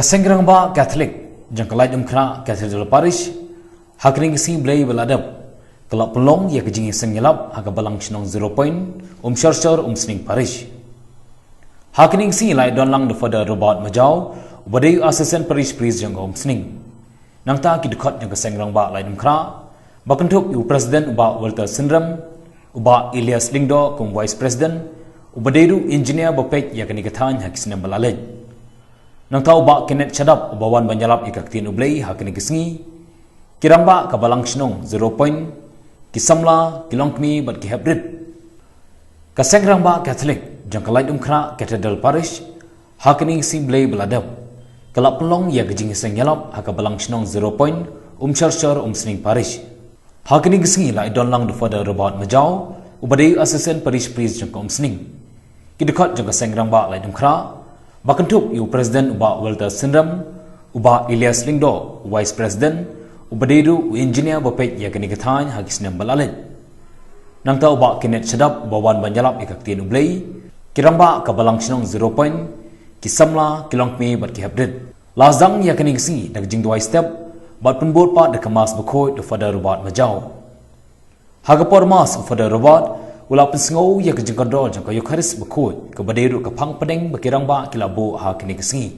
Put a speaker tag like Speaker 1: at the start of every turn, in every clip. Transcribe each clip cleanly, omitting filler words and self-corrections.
Speaker 1: Seng Rangbah Catholic jangkalai umkra Cathedral Parish hakring si blai beladap kelak pelong ya ke Jingiaseng Ialap haka balang chnong 0 point syar Seng Parish hakring si lai don lang defada robot majau ubadai assistant parish priest jang Seng nang ta ki dekat jang Seng Rangbah lai umkra bakentuk u president uba Walter Syndrome uba Elias Lingdo kum vice president ubadairu engineer bapek ya kani kathan hakisna balalej nang tau ba kenet chadap bawan banjalap ikaktin ublei hakini kisngi kiramba kabalang shnong 0 point kisamla kilongkmi bat kihebrit ka Seng Rangbah Catholic jangkalai umkra Cathedral Parish hakini si blei beladap kelak pelong ya Jingiaseng Ialap hakabalang shnong 0 point syar Seng Parish hakini kisngi lai don lang defada robot majau ubadai assistant parish priest jang Seng kidekat jang Seng Rangbah lai umkra bakentuk iu Presiden uba Walter Syndrome uba Elias Lingdo Vice President ubadairu engineer bapek ya kini kathan hakisna balalej nang ta uba kinet sedap bawan banjalap ikaktin ublei kiramba kabalang shnong 0 point kisamla kilongkmi bat kihabdit lazang ya kini gisi dag jing 2 step bat penbot pa de kemas bekoi de fada robot majau hagapor mas fada robot Ialap Sngewbha ya ke Cathedral jang kayu kharis bekut ke badairu ke pang pedeng bakirangba kilabo ha kini kesengi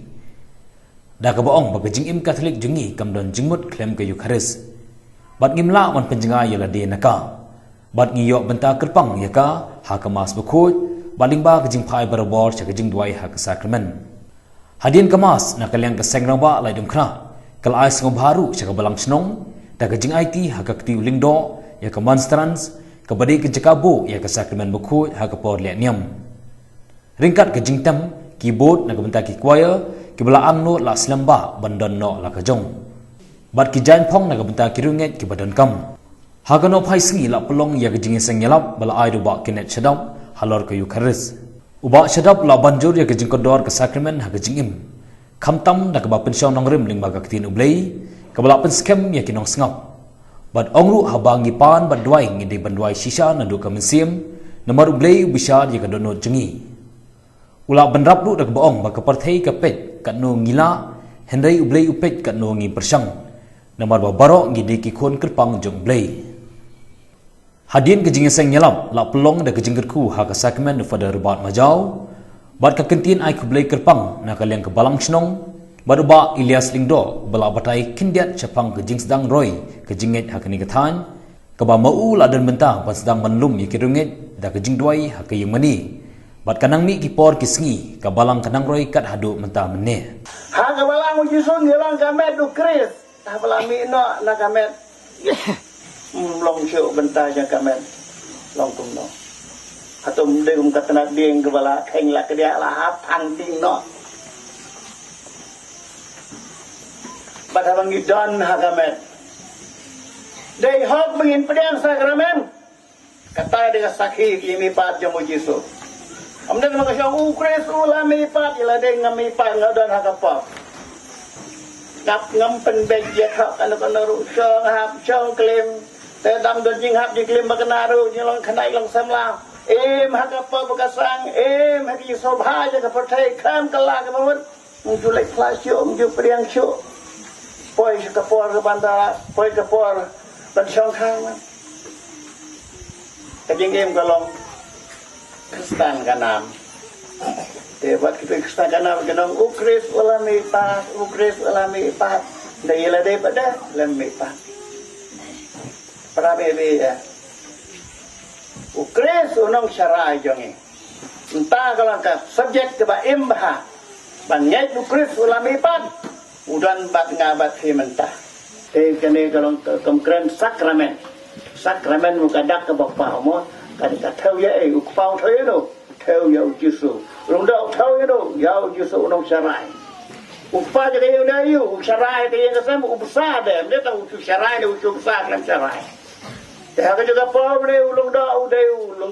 Speaker 1: da ke boong bak jingim Catholic jengi kamdon jingmut klem kayu kharis bat ngimla man penjenga ya lade naka bat ngiyok benta kerpang ya ka ha kemas bekut balingba ke jingpai barabor cha ke jing duai ha ke sakramen hadin kemas nakaliang ke Seng Rangbah lai dumkra kalai Sngewbha haru cha ke balang snong da ke jing IT ha ke tiu lingdo ya ke monstrance kabadi ke jakabo ya ke sakramen bekut ha ke por leniam ringkat ke jingtam keyboard na gebenta ki choir ki belaang no la slamba bandon no la kajong bat ki jain phong na gebenta ki runget ki badan kam ha ke no phai singi la pelong ya ke Jingiaseng Ialap bala ai ba kinet shadap halor ke yu kharis uba shadap la banjur ya ke jingkodor ke sakramen ha ke jingim khamtam na ke ba pensyong nongrim lingba ka tin ublei ke bala pen scam ya ki nong sngap bat ongru habangi pan bat duai ngide bandwai shisha na do kamensim nomor ublei bisar ya kadono jengi ula bandrap lu dak boong ba kaparthei kapet kat no ngila hendai ublei upet kat no ngi persang nomor ba baro ngide ki khon kerpang jong blei hadin ke Jingiaseng Ialap la pelong dak jingkerku ha ka sakramen fada robot majau bat ka kentin ai kublei kerpang na kaliang ke balang snong baruba Elias Lingdo bala batai kindiat chapang ke jing sedang roy ke jinget hakani kathan ke ba mau la dan bentang pas sedang manlum ye kirunget da ke jing duai hak yang mani bat kanang mi kipor kisngi ke balang kanang roy kat hadu mentah mene
Speaker 2: ha ke balang uji sun ngilang kamet du kris ha balang mi no na kamet long cheu bentah ja kamet long kum no hatum deum katana ding ke bala kheng la ke dia la ha thang ding no pada mengidon hakamet dei hok mengin pedang sakramen kata dengan sakhi kimi pat jamu Yesus amden makasya ukres ulami pat ila dei ngami pat ngadon hakapa ngap ngam penbej ya hak kana ru chong hap chong klem te dam don jing hap jiklim bakanaru jilong khanai long samla hakapa bakasang haki sobha ja kapathai kham kala ka mawat mujulai flasyo muju priang chu poi ke por ke bandara poi ke por dan syong khang ke jingim kalong Kristen kanam buat kita Kristen kanam kenong ukris ulami pat dai la dai pada lami pat para bebe ya ukris unong syarai jongi entah kalau ke subjek ke ba imbah banyak ukris ulami pat udan bat ngabat fi mentah te kene kalau kemkren sakramen mukadak ke bapa mo kan ka thau ya ukpau thoi do thau ya Yesu rong do thau ya do ya Yesu nong sarai upa je ke ya yu sarai ke yang kesam ubsa de dia tahu tu sarai de tu besar dalam sarai ya ke juga pau de ulung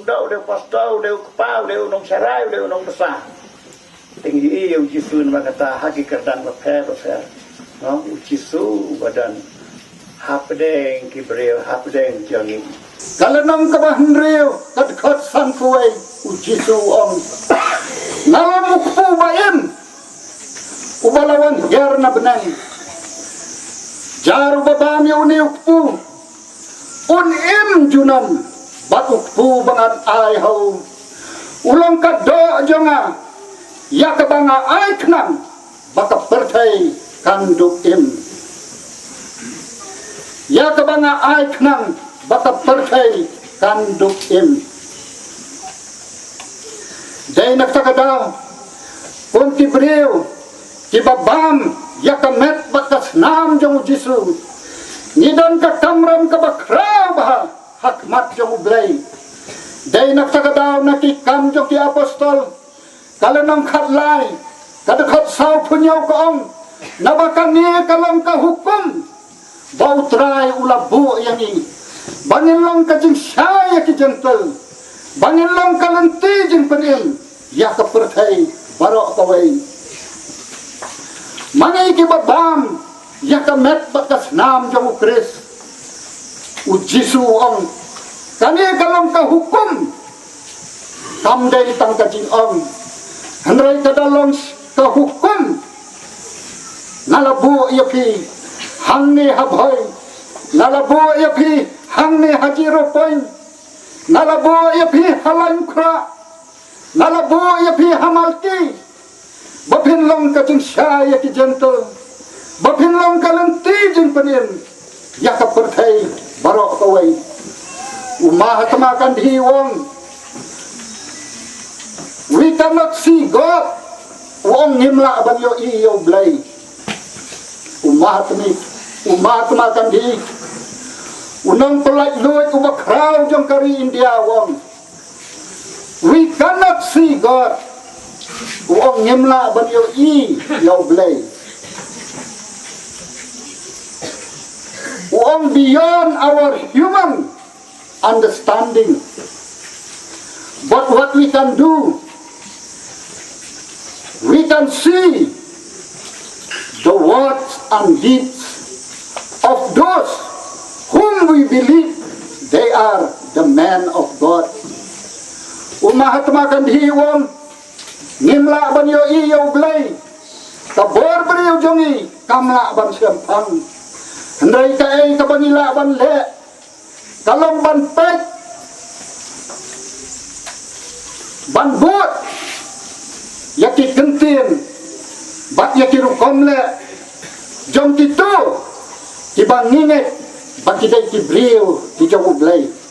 Speaker 2: do de pastor de ukpau de nong sarai de nong besar tinggi yang Yesus kata hakikat dan berper no Yesus badan hapdeng kibreu hapdeng jangi kalau nam kabahan reu kat san kuai Yesus om nalam ku bayam ubalawan ger na benang jaru babami uni ukpu unim junam bat ukpu bangan ay hau ulang kado jonga ya kebanga ay kenang baka pertai kanduk im ya kebanga ay kenang baka pertai kanduk im day nagtakadaw kunti beriw kibabam ya kamet batas nam jong jisu nidon ka kamram ka bakraw baha hakmat jong ublay day nagtakadaw nakikam jong ki apostol kalanong khatlay kadakot saw punyaw kaong nabakani kalong ka hukum bautray ulabu yang i bangilong ka jing syaya ki gentle bangilong ka lenti jing penim ya kapertay barok kaway mangai ki babam ya kamet bakas nam jong ukris ujisu ong kani kalong ka hukum kamday tang ka jing ong hanray kadalong ka hukum nalabu yapi hangni habhoy nalabu yapi hangni hajiro point nalabu yapi halankra nalabu yapi hamalki bapinlong ka jing syaya ki gentle bapinlong ka lenti jing penin ya ka pertai barok kaway umah tamakan dihiwong we cannot see God wong ngimla banyo iyo blay umah tamakan di unang pelaj luit ubakraw jong kari India wong we cannot see God wong ngimla banyo iyo blay wong beyond our human understanding but what we can do we can see the words and deeds of those whom we believe they are the men of God. Umahatmakan hiwong ngimla banyo iyo blay tabor beriw jongi kamla ban sempang hendai kae kabanila ban le kalong ban pek ban bot yaki kentin bat yaki rukom le jom titu kibang nginget bagi day kibriw di jawab lay